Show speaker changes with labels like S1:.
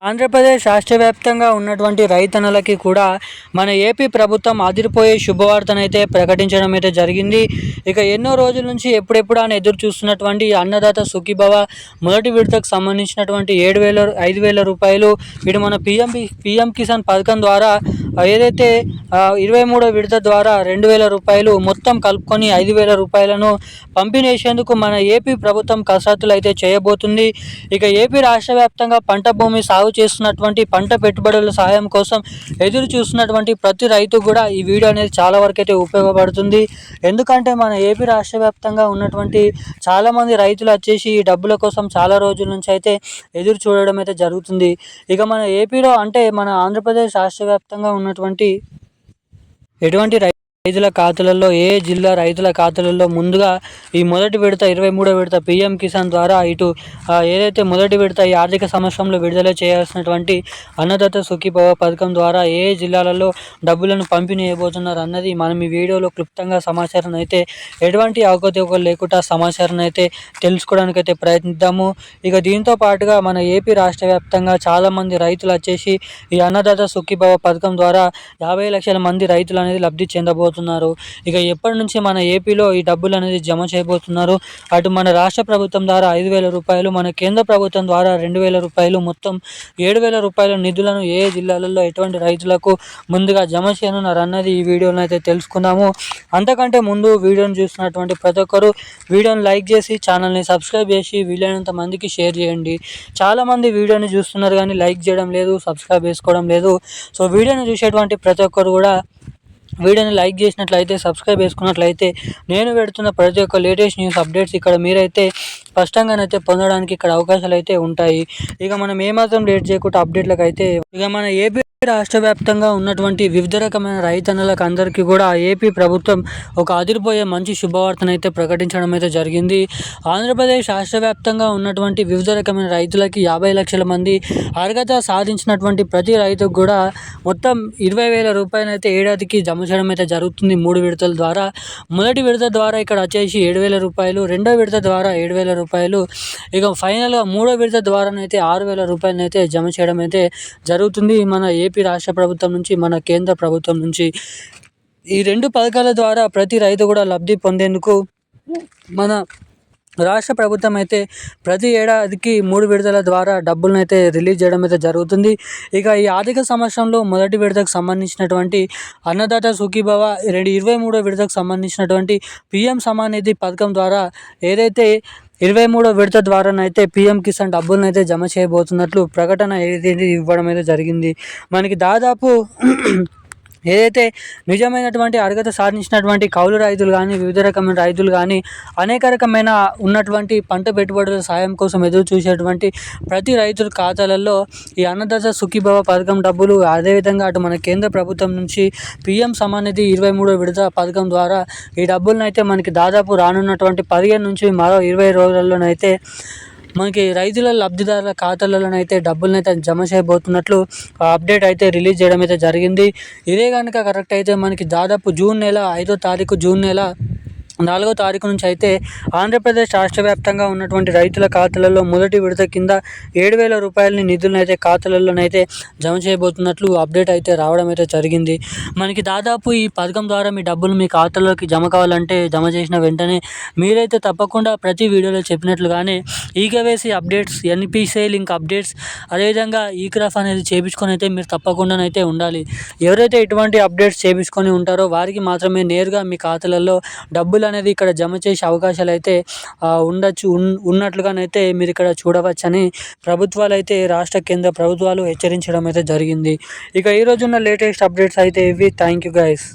S1: ఆంధ్రప్రదేశ్ రాష్ట్ర వ్యాప్తంగా ఉన్నటువంటి రైతన్నలకి కూడా మన ఏపీ ప్రభుత్వం అదిరిపోయే శుభవార్తనైతే ప్రకటించడం అయితే జరిగింది. ఇక ఎన్నో రోజుల నుంచి ఎప్పుడెప్పుడు అని ఎదురు చూస్తున్నటువంటి అన్నదాత సుఖీభవ మొదటి విడతకు సంబంధించినటువంటి 5,000 రూపాయలు ఇటు మన పిఎం కిసాన్ పథకం ద్వారా ఏదైతే 23వ విడత ద్వారా 2,000 రూపాయలు మొత్తం కలుపుకొని 5,000 రూపాయలను పంపిణీ చేసేందుకు మన ఏపీ ప్రభుత్వం కసరత్తులు అయితే చేయబోతుంది. ఇక ఏపీ రాష్ట్ర వ్యాప్తంగా పంట భూమి సాగు చేస్తున్నటువంటి పంట పెట్టుబడుల సహాయం కోసం ఎదురు చూస్తున్నటువంటి ప్రతి రైతు కూడా ఈ వీడియో అనేది చాలా వరకు అయితే ఉపయోగపడుతుంది. ఎందుకంటే మన ఏపీ రాష్ట్ర వ్యాప్తంగా ఉన్నటువంటి చాలామంది రైతులు వచ్చేసి ఈ డబ్బుల కోసం చాలా రోజుల నుంచి అయితే ఎదురు చూడడం అయితే జరుగుతుంది. ఇక మన ఏపీలో అంటే మన ఆంధ్రప్రదేశ్ రాష్ట్ర వ్యాప్తంగా ఉన్నటువంటి ఎటువంటి రైతుల ఖాతాలలో ఏ జిల్లా రైతుల ఖాతాలలో ముందుగా ఈ మొదటి విడత 23వ విడత పిఎం కిసాన్ ద్వారా ఇటు ఏదైతే మొదటి విడత ఈ ఆర్థిక సంవత్సరంలో విడుదల చేయాల్సినటువంటి అన్నదాత సుఖీభవ పథకం ద్వారా ఏ జిల్లాలలో డబ్బులను పంపిణీ చేయబోతున్నారు అన్నది మనం ఈ వీడియోలో క్లుప్తంగా సమాచారం అయితే ఎటువంటి అవకతవకలు లేకుండా సమాచారం అయితే తెలుసుకోవడానికి అయితే ప్రయత్నిద్దాము. ఇక దీంతో పాటుగా మన ఏపీ రాష్ట్ర వ్యాప్తంగా చాలామంది రైతులు వచ్చేసి ఈ అన్నదాత సుఖీభవ పథకం ద్వారా 50 లక్షల మంది రైతులు అనేది లబ్ధి చెందబోతున్నారు. ఇక ఎప్పటి నుంచి మన ఏపీలో ఈ డబ్బులు అనేది జమ చేయబోతున్నారు. అటు మన రాష్ట్ర ప్రభుత్వం ద్వారా 5,000 రూపాయలు, మన కేంద్ర ప్రభుత్వం ద్వారా 2,000 రూపాయలు, మొత్తం 7,000 రూపాయల నిధులను ఏ జిల్లాలలో ఎటువంటి రైతులకు ముందుగా జమ చేయనున్నారు అన్నది ఈ వీడియోలో అయితే తెలుసుకుందాము. అంతకంటే ముందు వీడియోని చూస్తున్నటువంటి ప్రతి ఒక్కరు వీడియోని లైక్ చేసి ఛానల్ని సబ్స్క్రైబ్ చేసి వీలైనంత మందికి షేర్ చేయండి. చాలామంది వీడియోని చూస్తున్నారు కానీ లైక్ చేయడం లేదు, సబ్స్క్రైబ్ చేసుకోవడం లేదు. సో వీడియోని చూసేటువంటి ప్రతి ఒక్కరు కూడా వీడియోని లైక్ చేసినట్లయితే, సబ్స్క్రైబ్ చేసుకున్నట్లయితే నేను పెడుతున్న ప్రతి ఒక్క లేటెస్ట్ న్యూస్ అప్డేట్స్ ఇక్కడ మీరైతే స్పష్టంగానైతే పొందడానికి ఇక్కడ అవకాశాలు అయితే ఉంటాయి. ఇక మనం ఏమాత్రం లేట్ చేయకుండా అప్డేట్లకు అయితే ఇక మన ఏపీ రాష్ట్ర వ్యాప్తంగా ఉన్నటువంటి వివిధ రకమైన రైతన్నలకు అందరికీ కూడా ఏపీ ప్రభుత్వం ఒక అదిరిపోయే మంచి శుభవార్తను అయితే ప్రకటించడం అయితే జరిగింది. ఆంధ్రప్రదేశ్ రాష్ట్ర వ్యాప్తంగా ఉన్నటువంటి వివిధ రకమైన రైతులకి 50 లక్షల మంది అర్హత సాధించినటువంటి ప్రతి రైతుకు కూడా మొత్తం 20,000 రూపాయలు అయితే ఏడాదికి జమ చేయడం అయితే జరుగుతుంది 3 విడతల ద్వారా. మొదటి విడత ద్వారా ఇక్కడ వచ్చేసి 7,000 రూపాయలు, రెండో విడత ద్వారా 7,000 రూపాయలు, ఇక ఫైనల్గా 3వ విడత ద్వారానైతే 6,000 రూపాయలను అయితే జమ చేయడం అయితే జరుగుతుంది మన ఏపీ రాష్ట్ర ప్రభుత్వం నుంచి, మన కేంద్ర ప్రభుత్వం నుంచి. ఈ 2 పథకాల ద్వారా ప్రతి రైతు కూడా లబ్ధి పొందేందుకు మన రాష్ట్ర ప్రభుత్వం అయితే ప్రతి ఏడాదికి 3 విడతల ద్వారా డబ్బులను అయితే రిలీజ్ చేయడం అయితే జరుగుతుంది. ఇక ఈ ఆర్థిక సంవత్సరంలో మొదటి విడతకు సంబంధించినటువంటి అన్నదాత సుఖీభవ 23వ విడతకు సంబంధించినటువంటి పిఎం సమాన్ నిధి పథకం ద్వారా ఏదైతే 23వ విడత ద్వారానైతే పిఎం కిసాన్ డబ్బులను అయితే జమ చేయబోతున్నట్లు ప్రకటన ఏదైతే ఇవ్వడం అయితే జరిగింది. మనకి దాదాపు ఏదైతే నిజమైనటువంటి అర్హత సాధించినటువంటి కౌలు రైతులు కానీ, వివిధ రకమైన రైతులు కానీ, అనేక రకమైన ఉన్నటువంటి పంట పెట్టుబడుల సాయం కోసం ఎదురు చూసేటువంటి ప్రతి రైతుల ఖాతాలలో ఈ అన్నదాత సుఖీభవ పథకం డబ్బులు, అదేవిధంగా అటు మన కేంద్ర ప్రభుత్వం నుంచి పిఎం సమాన్ నిధి 23వ విడత పథకం ద్వారా ఈ డబ్బులను అయితే మనకి దాదాపు రానున్నటువంటి 15 నుంచి మరో 20 రోజుల్లోనైతే మనకి రైతుల లబ్ధిదారుల ఖాతాలలోనైతే డబ్బులను అయితే జమ చేయబోతున్నట్లు అప్డేట్ అయితే రిలీజ్ చేయడం అయితే జరిగింది. ఇదే కనుక కరెక్ట్ అయితే మనకి దాదాపు జూన్ నెల 5వ తారీఖు, జూన్ నెల 4వ తారీఖు నుంచి అయితే ఆంధ్రప్రదేశ్ రాష్ట్ర వ్యాప్తంగా ఉన్నటువంటి రైతుల ఖాతాలలో మొదటి విడత కింద 7,000 రూపాయలని నిధులను అయితే ఖాతాలలోనైతే జమ చేయబోతున్నట్లు అప్డేట్ అయితే రావడం అయితే జరిగింది. మనకి దాదాపు ఈ పథకం ద్వారా మీ డబ్బులు మీ ఖాతాలోకి జమ కావాలంటే జమ చేసిన వెంటనే మీరైతే తప్పకుండా ప్రతి వీడియోలో చెప్పినట్లుగానే eKYC updates, NPCI link updates, అదేవిధంగా ఈక్రాఫ్ అనేది చేయించుకొని అయితే మీరు తప్పకుండానైతే ఉండాలి. ఎవరైతే ఇటువంటి అప్డేట్స్ చేయించుకొని ఉంటారో వారికి మాత్రమే నేరుగా మీ ఖాతాలలో డబ్బులు అనేది ఇక్కడ జమ చేసే అవకాశాలు అయితే ఉన్నట్లుగానైతే మీరు ఇక్కడ చూడవచ్చని ప్రభుత్వాలు అయితే, రాష్ట్ర కేంద్ర ప్రభుత్వాలు హెచ్చరించడం అయితే జరిగింది. ఇక ఈరోజున్న లేటెస్ట్ అప్డేట్స్ అయితే ఇవి. Thank you guys.